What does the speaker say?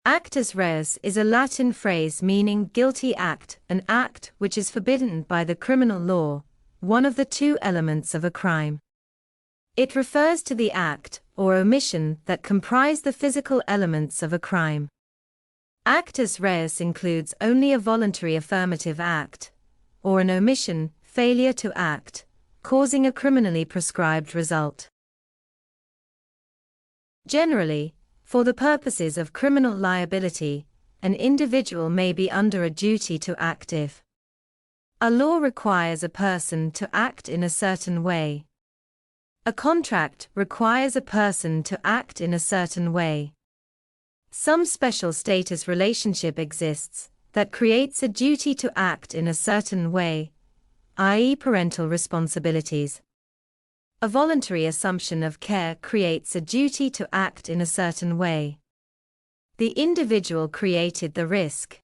Actus reus is a Latin phrase meaning guilty act, an act which is forbidden by the criminal law, one of the two elements of a crime. It refers to the act, or omission, that comprise the physical elements of a crime. Actus reus includes only a voluntary affirmative act, or an omission, failure to act, causing a criminally prescribed result. Generally, for the purposes of criminal liability, an individual may be under a duty to act if a law requires a person to act in a certain way. A contract requires a person to act in a certain way. Some special status relationship exists that creates a duty to act in a certain way, i.e., parental responsibilities. A voluntary assumption of care creates a duty to act in a certain way. The individual created the risk.